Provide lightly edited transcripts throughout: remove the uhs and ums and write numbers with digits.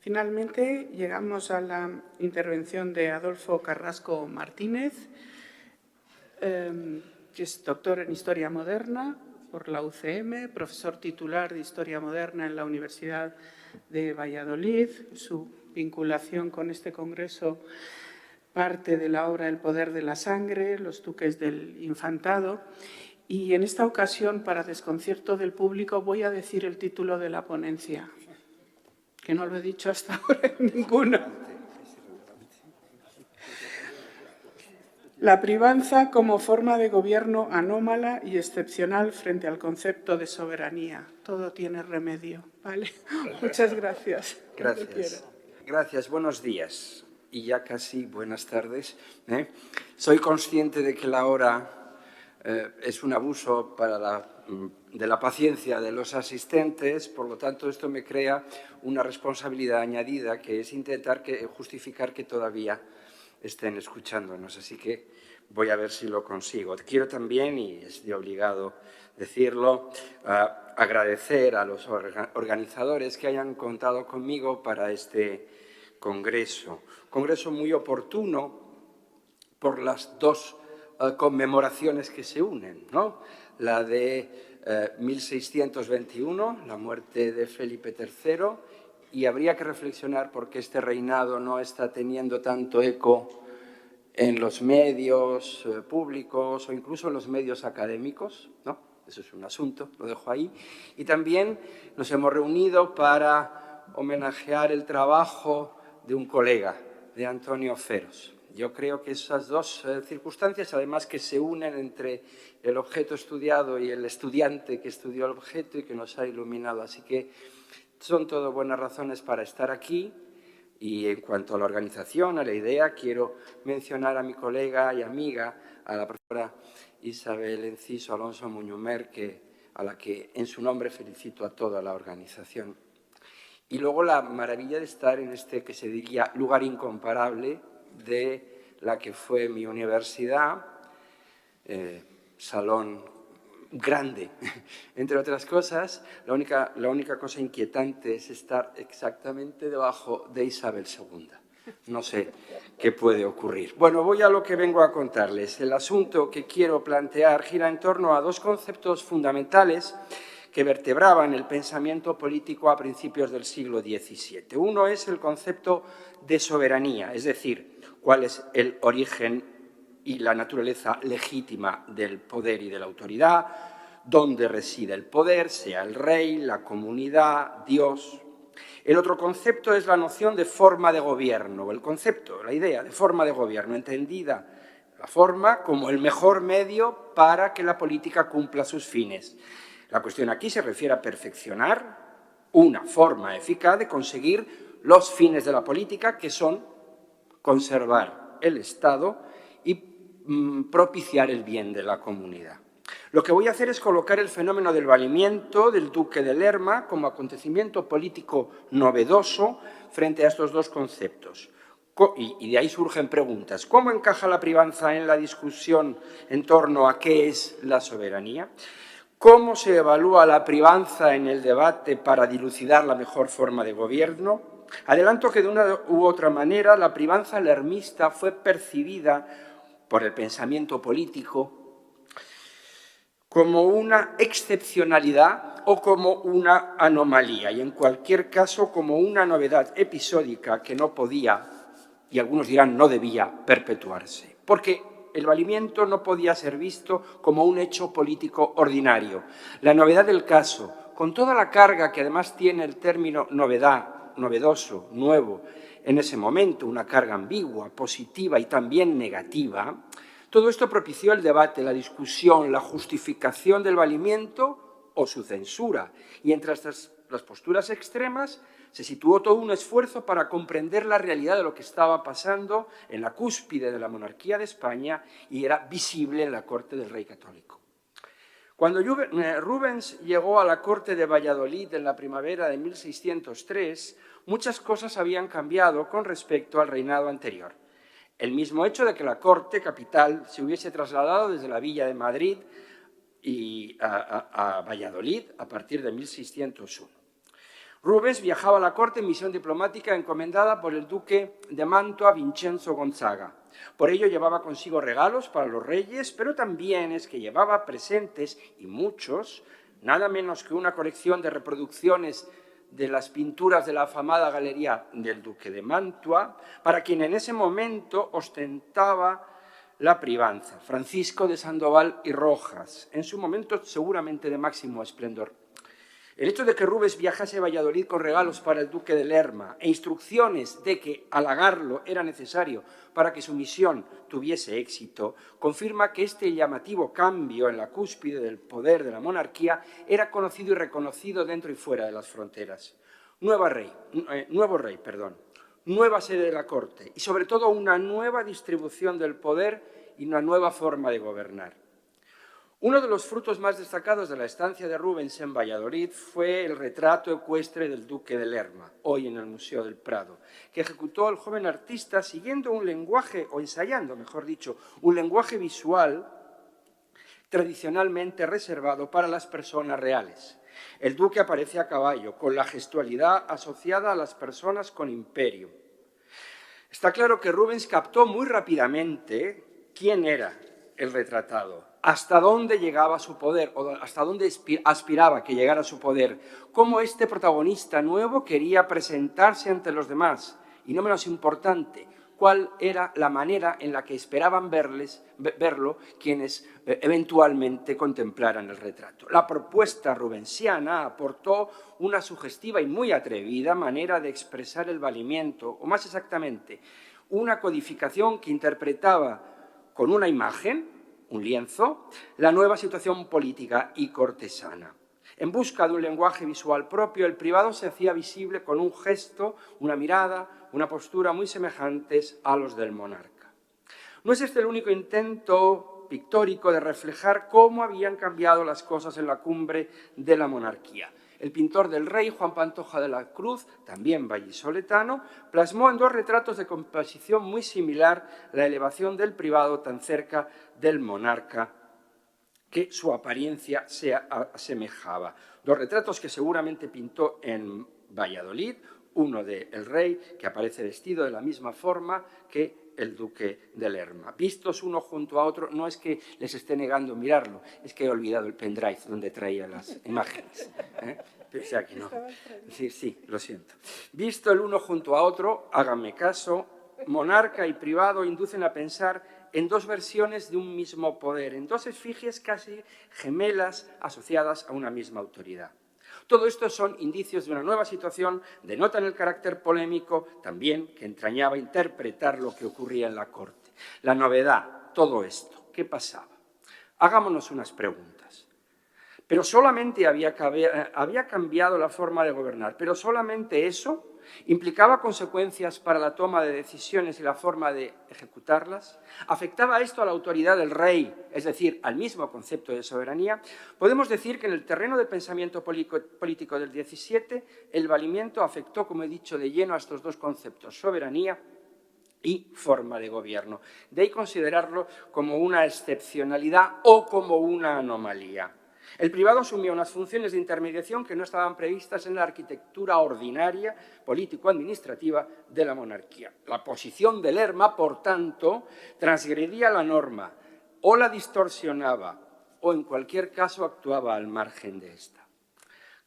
Finalmente, llegamos a la intervención de Adolfo Carrasco Martínez, que es doctor en Historia Moderna por la UCM, profesor titular de Historia Moderna en la Universidad de Valladolid. Su vinculación con este congreso parte de la obra El poder de la sangre, Los duques del infantado. Y en esta ocasión, para desconcierto del público, voy a decir el título de la ponencia, que no lo he dicho hasta ahora en ninguna. La privanza como forma de gobierno anómala y excepcional frente al concepto de soberanía. Todo tiene remedio, ¿vale? Muchas gracias. Gracias. Gracias, buenos días y ya casi buenas tardes. Soy consciente de que la hora es un abuso de la paciencia de los asistentes, por lo tanto esto me crea una responsabilidad añadida, que es intentar justificar que todavía estén escuchándonos, así que voy a ver si lo consigo. Quiero también, y estoy obligado a decirlo, agradecer a los organizadores que hayan contado conmigo para este congreso. Congreso muy oportuno por las dos conmemoraciones que se unen, ¿no? La de 1621, la muerte de Felipe III, y habría que reflexionar por qué este reinado no está teniendo tanto eco en los medios públicos o incluso en los medios académicos, ¿no? Eso es un asunto, lo dejo ahí. Y también nos hemos reunido para homenajear el trabajo de un colega, de Antonio Feros. Yo creo que esas dos circunstancias, además que se unen entre el objeto estudiado y el estudiante que estudió el objeto y que nos ha iluminado. Así que son todo buenas razones para estar aquí. Y en cuanto a la organización, a la idea, quiero mencionar a mi colega y amiga, a la profesora Isabel Enciso Alonso Muñomer, a la que en su nombre felicito a toda la organización. Y luego la maravilla de estar en este, que se diría, lugar incomparable de la que fue mi universidad, salón grande, entre otras cosas. La única cosa inquietante es estar exactamente debajo de Isabel II. No sé qué puede ocurrir. Bueno, voy a lo que vengo a contarles. El asunto que quiero plantear gira en torno a dos conceptos fundamentales que vertebraban el pensamiento político a principios del siglo XVII. Uno es el concepto de soberanía, es decir, cuál es el origen y la naturaleza legítima del poder y de la autoridad, dónde reside el poder, sea el rey, la comunidad, Dios. El otro concepto es la noción de forma de gobierno, el concepto, la idea de forma de gobierno, entendida la forma como el mejor medio para que la política cumpla sus fines. La cuestión aquí se refiere a perfeccionar una forma eficaz de conseguir los fines de la política, que son conservar el Estado y propiciar el bien de la comunidad. Lo que voy a hacer es colocar el fenómeno del valimiento del duque de Lerma como acontecimiento político novedoso frente a estos dos conceptos. Y de ahí surgen preguntas. ¿Cómo encaja la privanza en la discusión en torno a qué es la soberanía? ¿Cómo se evalúa la privanza en el debate para dilucidar la mejor forma de gobierno? Adelanto que de una u otra manera la privanza lermista fue percibida por el pensamiento político como una excepcionalidad o como una anomalía, y en cualquier caso como una novedad episódica que no podía, y algunos dirán no debía, perpetuarse. Porque el valimiento no podía ser visto como un hecho político ordinario. La novedad del caso, con toda la carga que además tiene el término novedad, novedoso, nuevo, en ese momento, una carga ambigua, positiva y también negativa, todo esto propició el debate, la discusión, la justificación del valimiento o su censura. Y entre las posturas extremas se situó todo un esfuerzo para comprender la realidad de lo que estaba pasando en la cúspide de la monarquía de España y era visible en la corte del rey católico. Cuando Rubens llegó a la corte de Valladolid en la primavera de 1603, muchas cosas habían cambiado con respecto al reinado anterior. El mismo hecho de que la corte capital se hubiese trasladado desde la villa de Madrid a Valladolid a partir de 1601. Rubens viajaba a la corte en misión diplomática encomendada por el duque de Mantua, Vincenzo Gonzaga. Por ello llevaba consigo regalos para los reyes, pero también es que llevaba presentes, y muchos, nada menos que una colección de reproducciones de las pinturas de la afamada galería del duque de Mantua, para quien en ese momento ostentaba la privanza, Francisco de Sandoval y Rojas, en su momento seguramente de máximo esplendor. El hecho de que Rubens viajase a Valladolid con regalos para el duque de Lerma e instrucciones de que halagarlo era necesario para que su misión tuviese éxito, confirma que este llamativo cambio en la cúspide del poder de la monarquía era conocido y reconocido dentro y fuera de las fronteras. Nuevo rey, nueva sede de la corte y sobre todo una nueva distribución del poder y una nueva forma de gobernar. Uno de los frutos más destacados de la estancia de Rubens en Valladolid fue el retrato ecuestre del duque de Lerma, hoy en el Museo del Prado, que ejecutó el joven artista siguiendo un lenguaje, o ensayando, mejor dicho, un lenguaje visual tradicionalmente reservado para las personas reales. El duque aparece a caballo, con la gestualidad asociada a las personas con imperio. Está claro que Rubens captó muy rápidamente quién era el retratado, hasta dónde llegaba su poder, o hasta dónde aspiraba que llegara su poder, cómo este protagonista nuevo quería presentarse ante los demás, y no menos importante, cuál era la manera en la que esperaban verlo quienes eventualmente contemplaran el retrato. La propuesta rubensiana aportó una sugestiva y muy atrevida manera de expresar el valimiento, o más exactamente, una codificación que interpretaba con una imagen, un lienzo, la nueva situación política y cortesana. En busca de un lenguaje visual propio, el privado se hacía visible con un gesto, una mirada, una postura muy semejantes a los del monarca. No es este el único intento pictórico de reflejar cómo habían cambiado las cosas en la cumbre de la monarquía. El pintor del rey, Juan Pantoja de la Cruz, también vallisoletano, plasmó en dos retratos de composición muy similar la elevación del privado tan cerca del monarca que su apariencia se asemejaba. Dos retratos que seguramente pintó en Valladolid, uno del rey, que aparece vestido de la misma forma que el duque de Lerma. Vistos uno junto a otro, no es que les esté negando mirarlo, es que he olvidado el pendrive donde traía las imágenes. Pensé aquí, no. Sí, lo siento. Visto el uno junto a otro, háganme caso, monarca y privado inducen a pensar en dos versiones de un mismo poder, en dos efigies casi gemelas asociadas a una misma autoridad. Todo esto son indicios de una nueva situación, denotan el carácter polémico también que entrañaba interpretar lo que ocurría en la corte. La novedad, todo esto, ¿qué pasaba? Hagámonos unas preguntas. Pero solamente había cambiado la forma de gobernar, pero solamente eso implicaba consecuencias para la toma de decisiones y la forma de ejecutarlas. ¿Afectaba esto a la autoridad del rey, es decir, al mismo concepto de soberanía? Podemos decir que en el terreno del pensamiento político del XVII, el valimiento afectó, como he dicho, de lleno a estos dos conceptos, soberanía y forma de gobierno. De ahí considerarlo como una excepcionalidad o como una anomalía. El privado asumía unas funciones de intermediación que no estaban previstas en la arquitectura ordinaria, político-administrativa de la monarquía. La posición de Lerma, por tanto, transgredía la norma, o la distorsionaba, o en cualquier caso actuaba al margen de esta.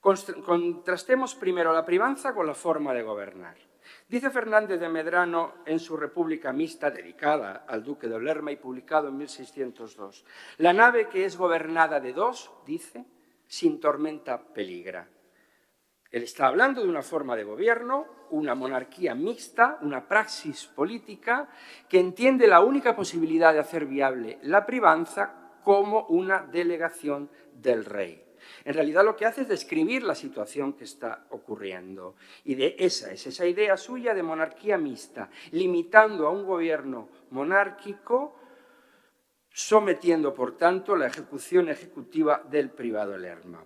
Contrastemos primero la privanza con la forma de gobernar. Dice Fernández de Medrano en su República Mixta, dedicada al duque de Lerma y publicado en 1602, la nave que es gobernada de dos, dice, sin tormenta peligra. Él está hablando de una forma de gobierno, una monarquía mixta, una praxis política que entiende la única posibilidad de hacer viable la privanza como una delegación del rey. En realidad lo que hace es describir la situación que está ocurriendo. Y esa es esa idea suya de monarquía mixta, limitando a un gobierno monárquico, sometiendo, por tanto, la ejecución ejecutiva del privado Lerma.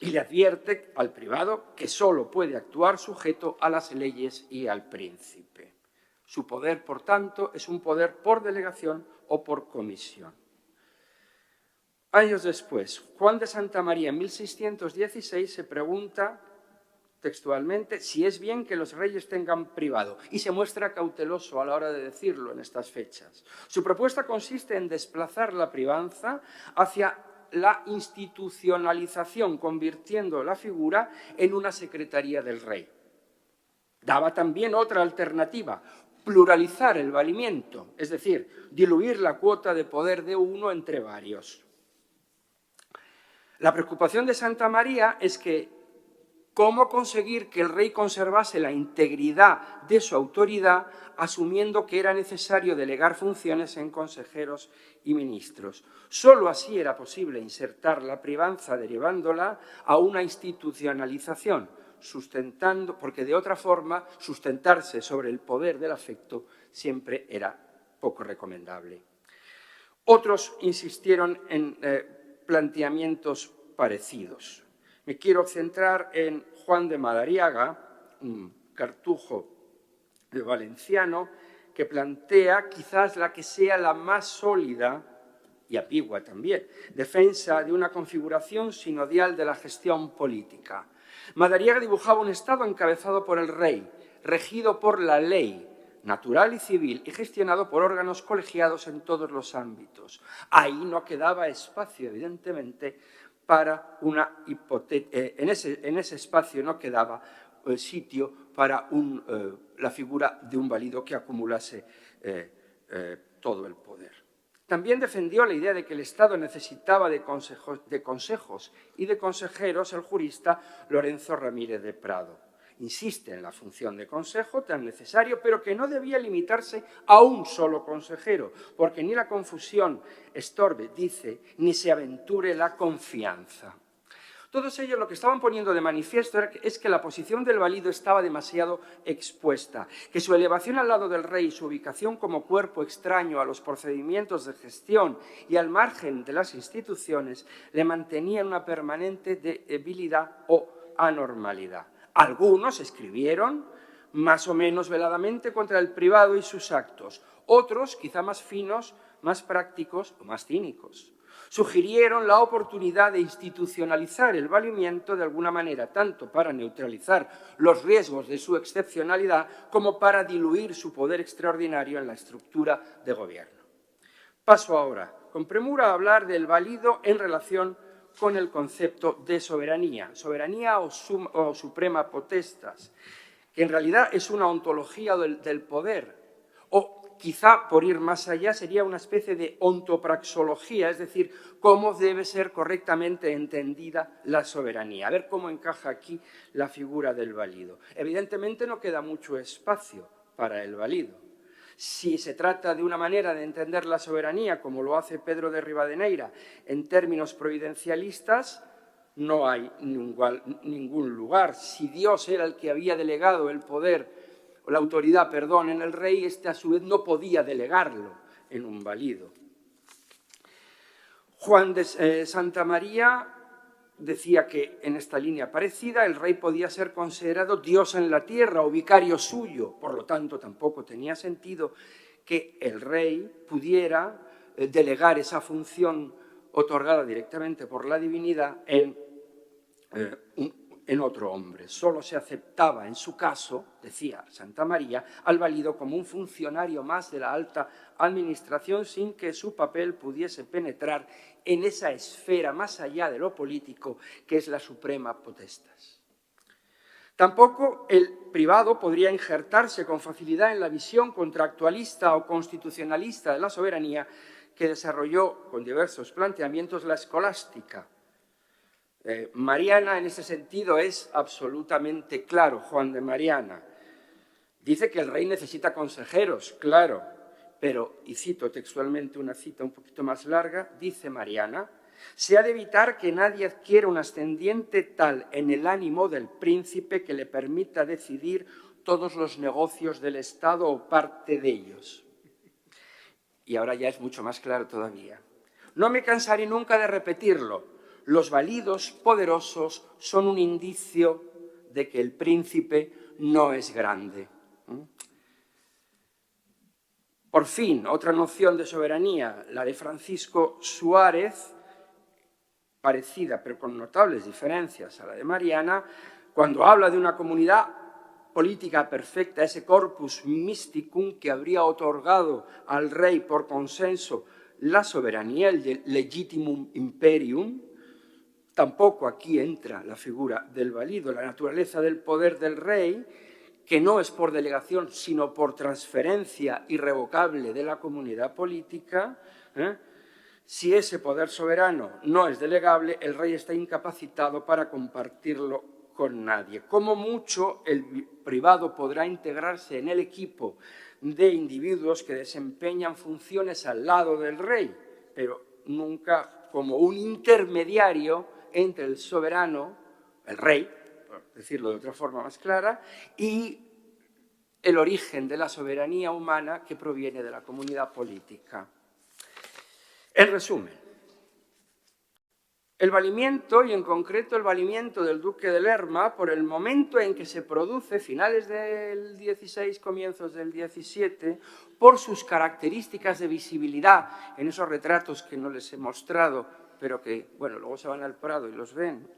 Y le advierte al privado que solo puede actuar sujeto a las leyes y al príncipe. Su poder, por tanto, es un poder por delegación o por comisión. Años después, Juan de Santamaría, en 1616, se pregunta textualmente, si es bien que los reyes tengan privado, y se muestra cauteloso a la hora de decirlo en estas fechas. Su propuesta consiste en desplazar la privanza hacia la institucionalización, convirtiendo la figura en una secretaría del rey. Daba también otra alternativa, pluralizar el valimiento, es decir, diluir la cuota de poder de uno entre varios. La preocupación de Santa María es que cómo conseguir que el rey conservase la integridad de su autoridad, asumiendo que era necesario delegar funciones en consejeros y ministros. Solo así era posible insertar la privanza derivándola a una institucionalización, porque de otra forma sustentarse sobre el poder del afecto siempre era poco recomendable. Otros insistieron en planteamientos parecidos. Me quiero centrar en Juan de Madariaga, un cartujo valenciano, que plantea quizás la que sea la más sólida y ambigua también, defensa de una configuración sinodial de la gestión política. Madariaga dibujaba un Estado encabezado por el rey, regido por la ley natural y civil y gestionado por órganos colegiados en todos los ámbitos. Ahí no quedaba espacio, evidentemente, para en ese espacio no quedaba sitio para la figura de un válido que acumulase todo el poder. También defendió la idea de que el Estado necesitaba de consejos y de consejeros el jurista Lorenzo Ramírez de Prado. Insiste en la función de consejo tan necesario, pero que no debía limitarse a un solo consejero, porque ni la confusión estorbe, dice, ni se aventure la confianza. Todos ellos lo que estaban poniendo de manifiesto es que la posición del válido estaba demasiado expuesta, que su elevación al lado del rey y su ubicación como cuerpo extraño a los procedimientos de gestión y al margen de las instituciones le mantenían una permanente debilidad o anormalidad. Algunos escribieron más o menos veladamente contra el privado y sus actos, otros, quizá más finos, más prácticos o más cínicos. Sugirieron la oportunidad de institucionalizar el valimiento de alguna manera, tanto para neutralizar los riesgos de su excepcionalidad como para diluir su poder extraordinario en la estructura de gobierno. Paso ahora, con premura, a hablar del válido en relación con el concepto de soberanía o suprema potestas, que en realidad es una ontología del poder, o quizá, por ir más allá, sería una especie de ontopraxología, es decir, cómo debe ser correctamente entendida la soberanía. A ver cómo encaja aquí la figura del válido. Evidentemente no queda mucho espacio para el válido. Si se trata de una manera de entender la soberanía, como lo hace Pedro de Rivadeneira, en términos providencialistas, no hay ningún lugar. Si Dios era el que había delegado el poder, o la autoridad, perdón, en el rey, este a su vez no podía delegarlo en un válido. Juan de Santa María decía que en esta línea parecida el rey podía ser considerado Dios en la tierra o vicario suyo, por lo tanto tampoco tenía sentido que el rey pudiera delegar esa función otorgada directamente por la divinidad en otro hombre. Solo se aceptaba en su caso, decía Santa María, al válido como un funcionario más de la alta administración sin que su papel pudiese penetrar en esa esfera más allá de lo político que es la suprema potestas. Tampoco el privado podría injertarse con facilidad en la visión contractualista o constitucionalista de la soberanía que desarrolló con diversos planteamientos la escolástica. Mariana en ese sentido es absolutamente claro, Juan de Mariana. Dice que el rey necesita consejeros, claro, pero, y cito textualmente una cita un poquito más larga, dice Mariana, se ha de evitar que nadie adquiera un ascendiente tal en el ánimo del príncipe que le permita decidir todos los negocios del Estado o parte de ellos. Y ahora ya es mucho más claro todavía. No me cansaré nunca de repetirlo. Los válidos poderosos son un indicio de que el príncipe no es grande. Por fin, otra noción de soberanía, la de Francisco Suárez, parecida pero con notables diferencias a la de Mariana, Cuando habla de una comunidad política perfecta, ese corpus mysticum que habría otorgado al rey por consenso la soberanía, el legitimum imperium, tampoco aquí entra la figura del valido, la naturaleza del poder del rey, que no es por delegación, sino por transferencia irrevocable de la comunidad política. Si ese poder soberano no es delegable, el rey está incapacitado para compartirlo con nadie. Como mucho, el privado podrá integrarse en el equipo de individuos que desempeñan funciones al lado del rey, pero nunca como un intermediario entre el soberano, el rey, por decirlo de otra forma más clara, y el origen de la soberanía humana que proviene de la comunidad política. En resumen, el valimiento, y en concreto el valimiento del duque de Lerma, por el momento en que se produce, finales del 16, comienzos del 17, por sus características de visibilidad en esos retratos que no les he mostrado, pero que, bueno, luego se van al Prado y los ven,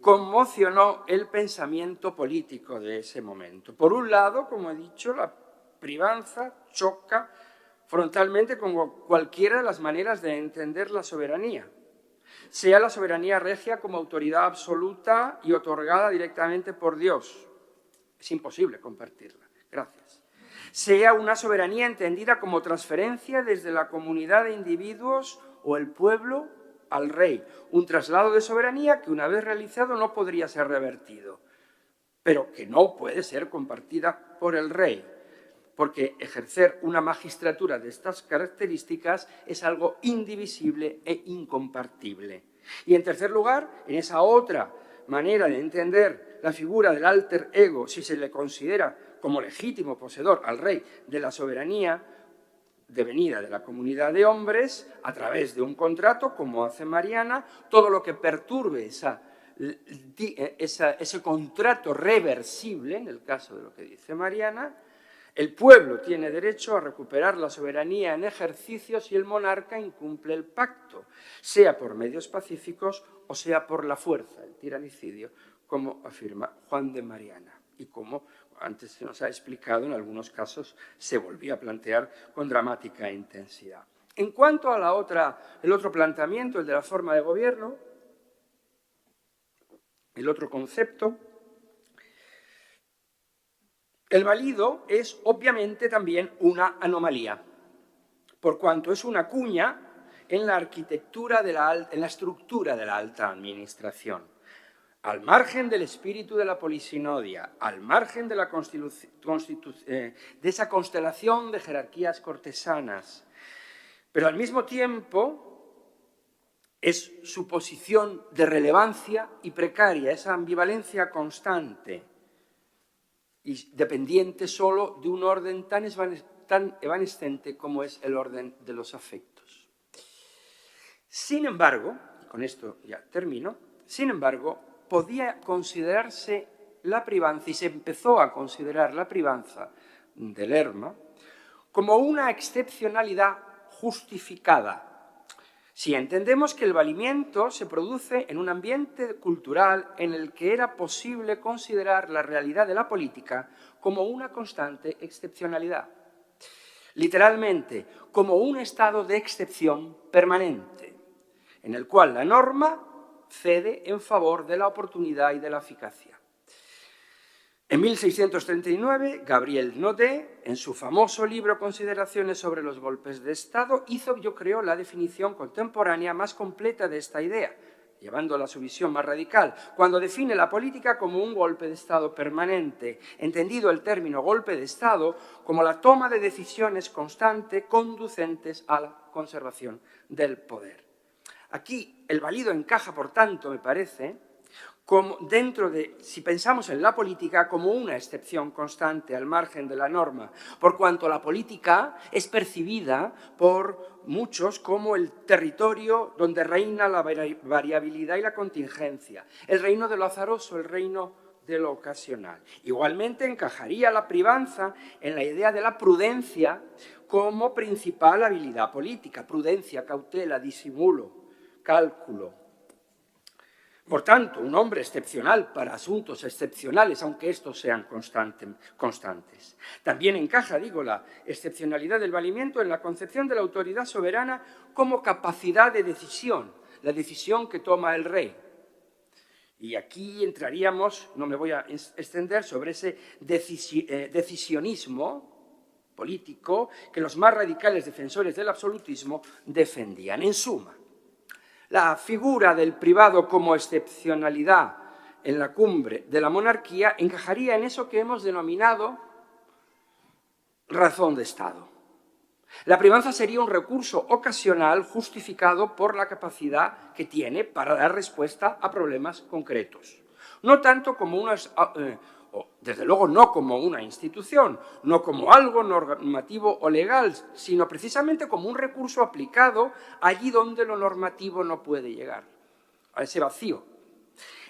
conmocionó el pensamiento político de ese momento. Por un lado, como he dicho, la privanza choca frontalmente con cualquiera de las maneras de entender la soberanía, sea la soberanía regia como autoridad absoluta y otorgada directamente por Dios. Es imposible compartirla. Gracias. Sea una soberanía entendida como transferencia desde la comunidad de individuos o el pueblo al rey. Un traslado de soberanía que una vez realizado no podría ser revertido, pero que no puede ser compartida por el rey, porque ejercer una magistratura de estas características es algo indivisible e incompartible. Y en tercer lugar, en esa otra manera de entender la figura del alter ego, si se le considera como legítimo poseedor al rey de la soberanía devenida de la comunidad de hombres, a través de un contrato, como hace Mariana, todo lo que perturbe ese contrato reversible, en el caso de lo que dice Mariana. El pueblo tiene derecho a recuperar la soberanía en ejercicio si el monarca incumple el pacto, sea por medios pacíficos o sea por la fuerza, el tiranicidio, como afirma Juan de Mariana y como antes se nos ha explicado, en algunos casos se volvía a plantear con dramática intensidad. En cuanto a el otro planteamiento, el de la forma de gobierno, el otro concepto, el valido es obviamente también una anomalía, por cuanto es una cuña en la arquitectura, en la estructura de la alta administración. Al margen del espíritu de la polisinodia, al margen de esa constelación de jerarquías cortesanas, pero al mismo tiempo es su posición de relevancia y precaria, esa ambivalencia constante y dependiente solo de un orden tan evanescente como es el orden de los afectos. Sin embargo, y con esto ya termino, sin embargo, podía considerarse la privanza, y se empezó a considerar la privanza de Lerma, como una excepcionalidad justificada, si entendemos que el valimiento se produce en un ambiente cultural en el que era posible considerar la realidad de la política como una constante excepcionalidad, literalmente como un estado de excepción permanente, en el cual la norma cede en favor de la oportunidad y de la eficacia. En 1639, Gabriel Naudet, en su famoso libro Consideraciones sobre los golpes de Estado, hizo, yo creo, la definición contemporánea más completa de esta idea, llevándola a su visión más radical, cuando define la política como un golpe de Estado permanente, entendido el término golpe de Estado como la toma de decisiones constante conducentes a la conservación del poder. Aquí el valido encaja, por tanto, me parece, como dentro de, si pensamos en la política, como una excepción constante al margen de la norma, por cuanto la política es percibida por muchos como el territorio donde reina la variabilidad y la contingencia, el reino de lo azaroso, el reino de lo ocasional. Igualmente encajaría la privanza en la idea de la prudencia como principal habilidad política, prudencia, cautela, disimulo, cálculo. Por tanto, un hombre excepcional para asuntos excepcionales, aunque estos sean constantes. También encaja, digo, la excepcionalidad del valimiento en la concepción de la autoridad soberana como capacidad de decisión, la decisión que toma el rey. Y aquí entraríamos, no me voy a extender, sobre ese decisionismo político que los más radicales defensores del absolutismo defendían. En suma, la figura del privado como excepcionalidad en la cumbre de la monarquía encajaría en eso que hemos denominado razón de Estado. La privanza sería un recurso ocasional justificado por la capacidad que tiene para dar respuesta a problemas concretos. No tanto como desde luego no como una institución, no como algo normativo o legal, sino precisamente como un recurso aplicado allí donde lo normativo no puede llegar, a ese vacío.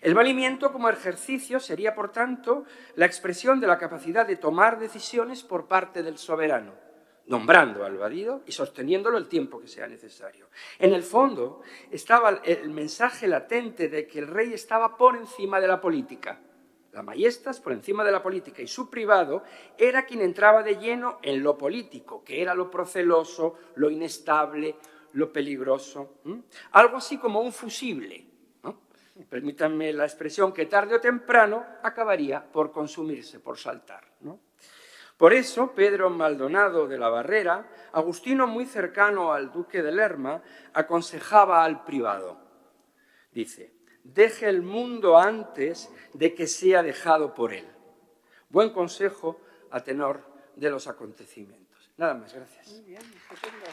El valimiento como ejercicio sería, por tanto, la expresión de la capacidad de tomar decisiones por parte del soberano, nombrando al valido y sosteniéndolo el tiempo que sea necesario. En el fondo estaba el mensaje latente de que el rey estaba por encima de la política. La maiestas por encima de la política y su privado era quien entraba de lleno en lo político, que era lo proceloso, lo inestable, lo peligroso. Algo así como un fusible, ¿no? Permítanme la expresión, que tarde o temprano acabaría por consumirse, por saltar, ¿no? Por eso, Pedro Maldonado de la Barrera, agustino muy cercano al duque de Lerma, aconsejaba al privado. Dice: deje el mundo antes de que sea dejado por él. Buen consejo a tenor de los acontecimientos. Nada más, gracias. Muy bien, estupendo.